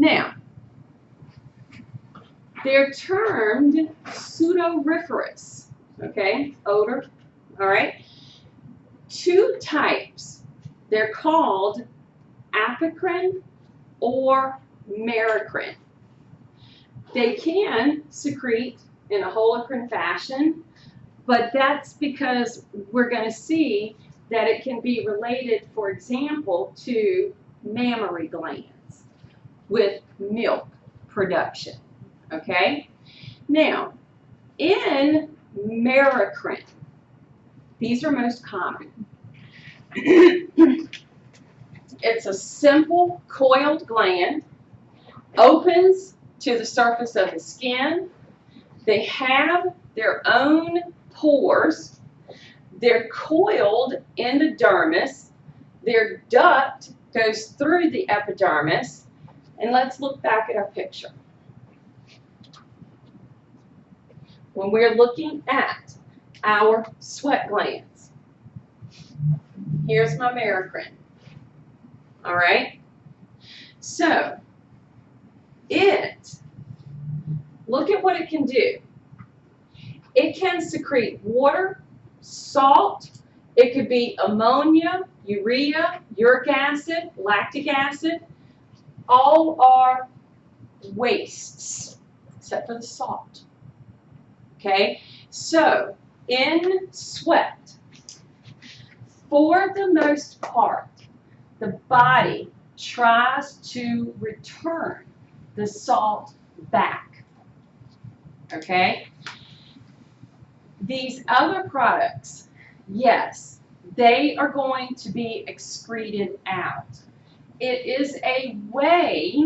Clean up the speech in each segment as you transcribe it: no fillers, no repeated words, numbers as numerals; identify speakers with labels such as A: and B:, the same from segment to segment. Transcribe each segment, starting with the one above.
A: Now, they're termed sudoriferous, okay, odor, all right? Two types. They're called apocrine or merocrine. They can secrete in a holocrine fashion, but that's because we're going to see that it can be related, for example, to mammary glands with milk production, okay? Now, in merocrine, these are most common. It's a simple coiled gland, opens to the surface of the skin. They have their own pores. They're coiled in the dermis. Their duct goes through the epidermis. And let's look back at our picture. When we're looking at our sweat glands, here's my merocrine. All right? So, look at what it can do. It can secrete water, salt, it could be ammonia, urea, uric acid, lactic acid. All are wastes, except for the salt. Okay? So, in sweat, for the most part, the body tries to return the salt back. Okay? These other products, yes, they are going to be excreted out. It is a way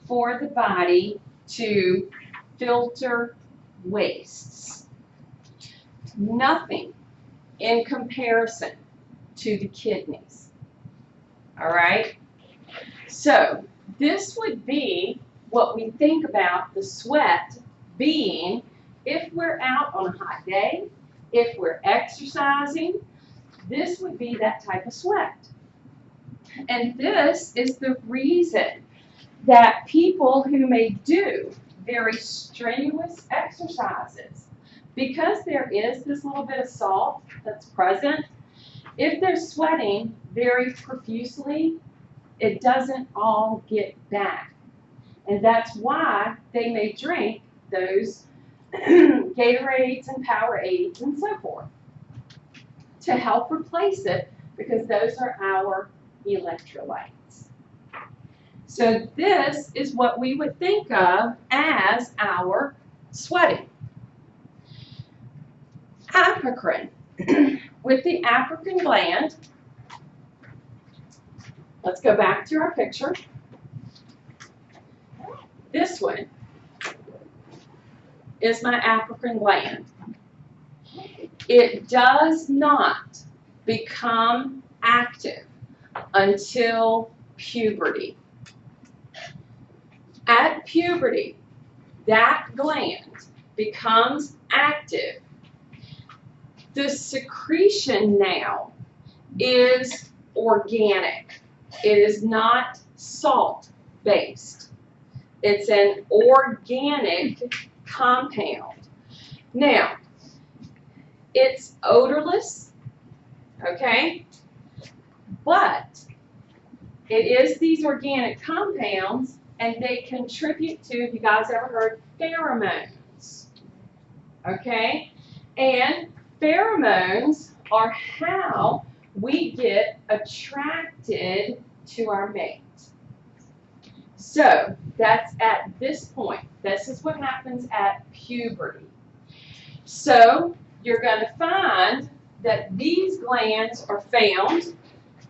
A: for the body to filter wastes. Nothing in comparison to the kidneys. All right? So, this would be what we think about the sweat being if we're out on a hot day, if we're exercising. This would be that type of sweat. And this is the reason that people who may do very strenuous exercises, because there is this little bit of salt that's present, if they're sweating very profusely, it doesn't all get back. And that's why they may drink those Gatorades and Powerades and so forth to help replace it, because those are our electrolytes. So this is what we would think of as our sweating. Apocrine. With the apocrine gland, let's go back to our picture. This one is my apocrine gland. It does not become active until puberty. At puberty, that gland becomes active. The secretion now is organic. It is not salt-based. It's an organic compound. Now, it's odorless, okay? But it is these organic compounds, and they contribute to, have you guys ever heard, pheromones? Okay? And pheromones are how we get attracted to our mate. So, that's at this point. This is what happens at puberty. So, you're going to find that these glands are found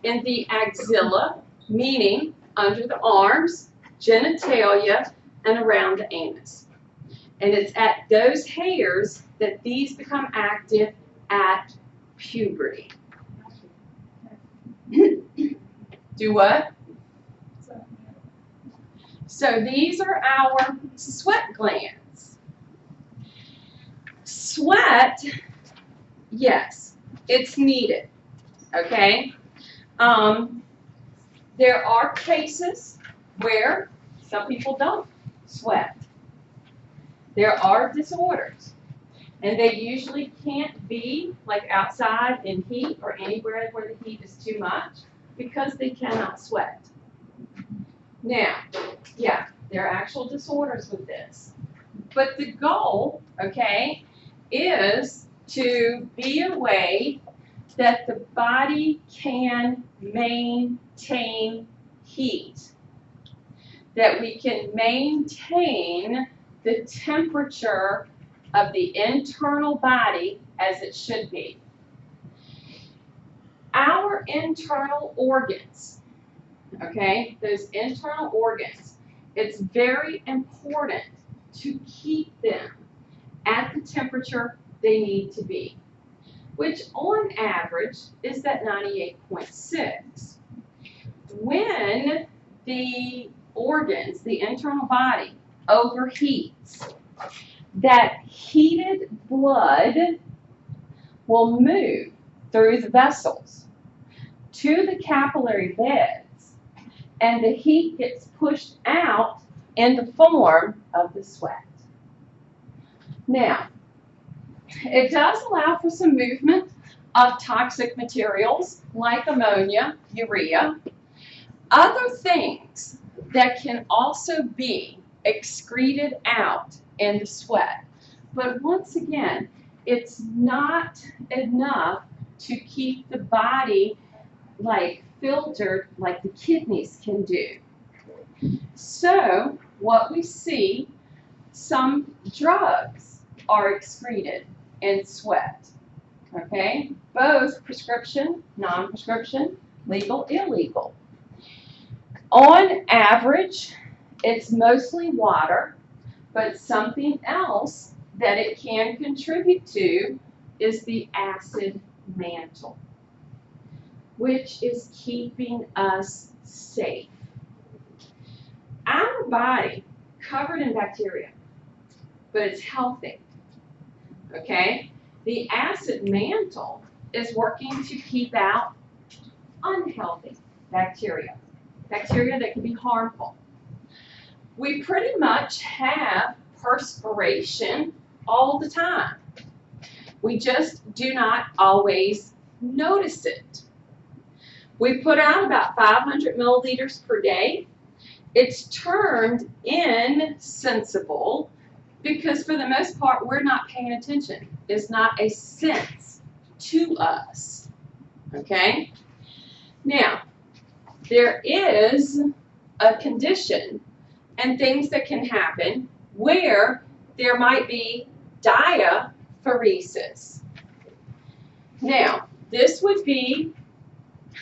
A: in the axilla, meaning under the arms, genitalia, and around the anus. And it's at those hairs that these become active at puberty. Do what? So these are our sweat glands. Sweat, yes, it's needed, okay? There are cases where Some people don't sweat. There are disorders, and they usually can't be like outside in heat or anywhere where the heat is too much because they cannot sweat. Now, yeah, there are actual disorders with this. But the goal, okay, is to be a way that the body can maintain heat, that we can maintain the temperature of the internal body as it should be. Our internal organs, okay, those internal organs, it's very important to keep them at the temperature they need to be, which on average is at 98.6. When the organs, the internal body, overheats, that heated blood will move through the vessels to the capillary beds, and the heat gets pushed out in the form of the sweat. Now, it does allow for some movement of toxic materials like ammonia, urea, other things that can also be excreted out in the sweat. But once again, it's not enough to keep the body like filtered like the kidneys can do. So what we see, some drugs are excreted in sweat, okay? Both prescription, non-prescription, legal, illegal. On average, it's mostly water, but something else that it can contribute to is the acid mantle, which is keeping us safe. Our body covered in bacteria, but it's healthy, okay? The acid mantle is working to keep out unhealthy bacteria, bacteria that can be harmful. We pretty much have perspiration all the time. We just do not always notice it. We put out about 500 milliliters per day. It's turned insensible because for the most part, we're not paying attention. It's not a sense to us, okay? Now, there is a condition and things that can happen where there might be diaphoresis. Now, this would be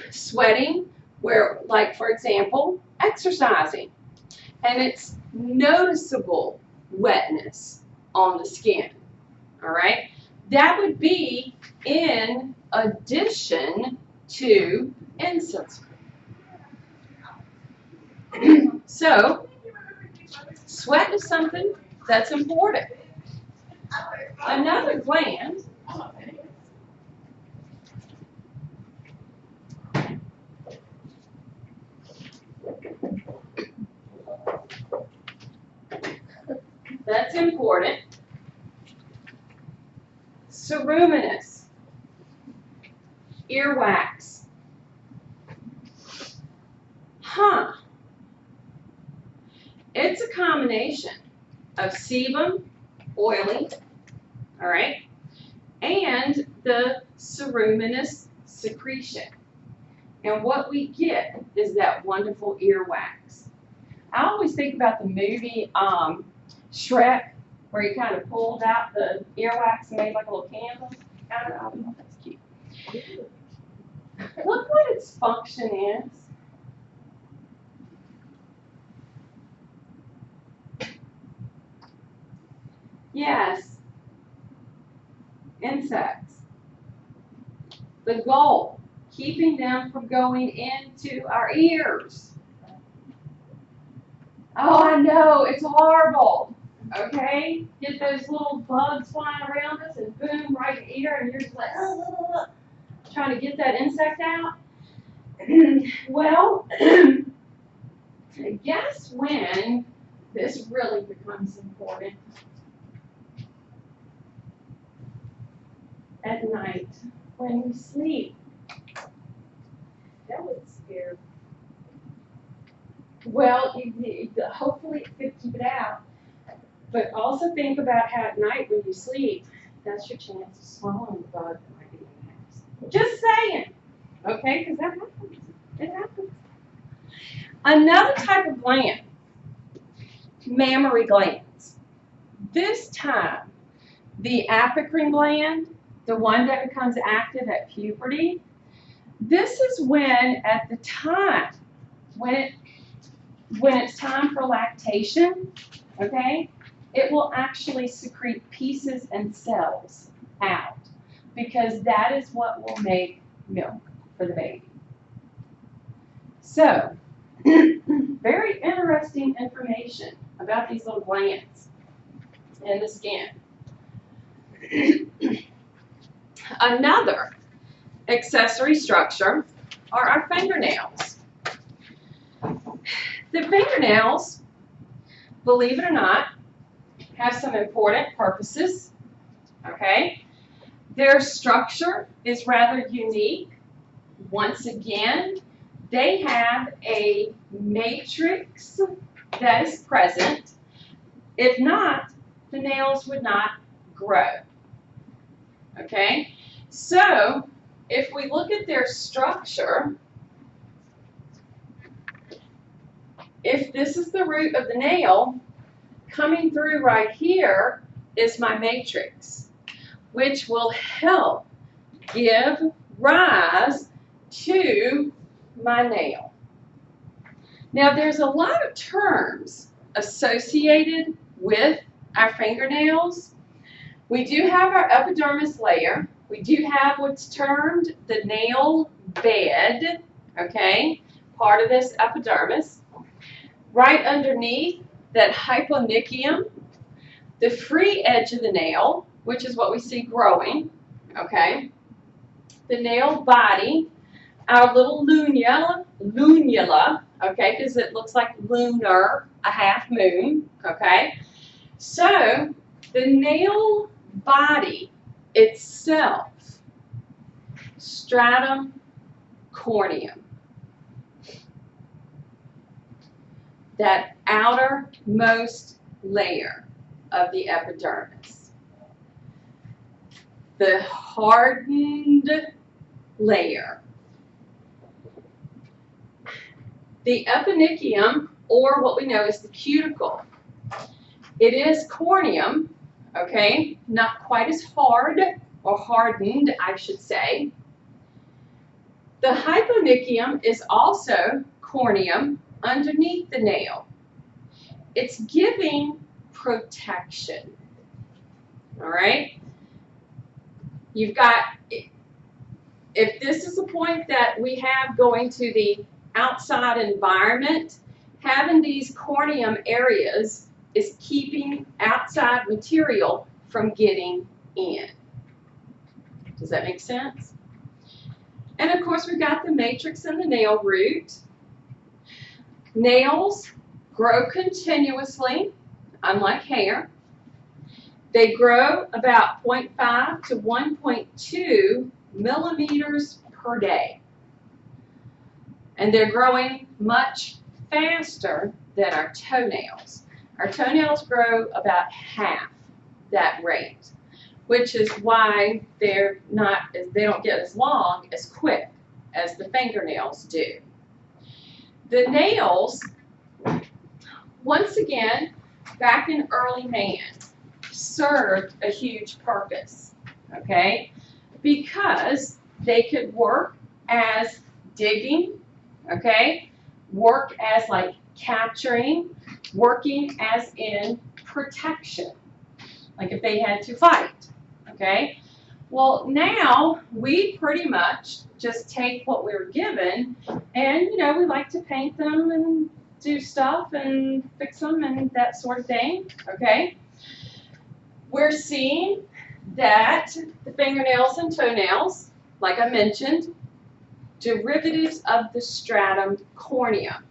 A: sweating where, like for example, exercising, and it's noticeable wetness on the skin, all right? That would be in addition to insensible. So, sweat is something that's important. Another gland that's important, ceruminous, earwax. It's a combination of sebum, oily, all right, and the ceruminous secretion. And what we get is that wonderful earwax. I always think about the movie Shrek, where he kind of pulled out the earwax and made like a little candle. I don't know, that's cute. Look what its function is. Yes, insects. The goal, keeping them from going into our ears. Oh, I know, it's horrible. Okay? Get those little bugs flying around us and boom, right in the ear, and you're just like, trying to get that insect out. Well, And guess when this really becomes important? At night, when we sleep. That would scare. Well, hopefully it could keep it out. But also think about how at night when you sleep, that's your chance of swallowing the bug that might be in the house. Just saying. Okay, because that happens. It happens. Another type of gland, mammary glands. This time, the apocrine gland, the one that becomes active at puberty, this is when, at the time, when it's time for lactation, okay, it will actually secrete pieces and cells out because that is what will make milk for the baby. So, very interesting information about these little glands in the skin. Another accessory structure are our fingernails. The fingernails, believe it or not, have some important purposes, okay? Their structure is rather unique. Once again, they have a matrix that is present. If not, the nails would not grow, okay? So, if we look at their structure, if this is the root of the nail, coming through right here is my matrix, which will help give rise to my nail. Now, there's a lot of terms associated with our fingernails. We do have our epidermis layer. We do have what's termed the nail bed, okay, part of this epidermis. Right underneath that hyponychium, the free edge of the nail, which is what we see growing, okay, the nail body, our little lunula, okay, because it looks like lunar, a half moon, okay. So the nail body itself, stratum corneum, that outermost layer of the epidermis, the hardened layer. The eponychium, or what we know as the cuticle, it is corneum, okay, not quite as hard, or hardened, I should say. The hyponychium is also corneum underneath the nail. It's giving protection, all right? You've got, if this is the point that we have going to the outside environment, having these corneum areas is keeping outside material from getting in. Does that make sense? And of course, we've got the matrix and the nail root. Nails grow continuously, unlike hair. They grow about 0.5 to 1.2 millimeters per day. And they're growing much faster than our toenails. Our toenails grow about half that rate, which is why they don't get as long as quick as the fingernails do. The nails, once again, back in early man, served a huge purpose, okay? Because they could work as digging, okay? Work as like capturing, working as in protection, like if they had to fight, okay? Well, now we pretty much just take what we were given and, you know, we like to paint them and do stuff and fix them and that sort of thing, okay? We're seeing that the fingernails and toenails, like I mentioned, derivatives of the stratum corneum.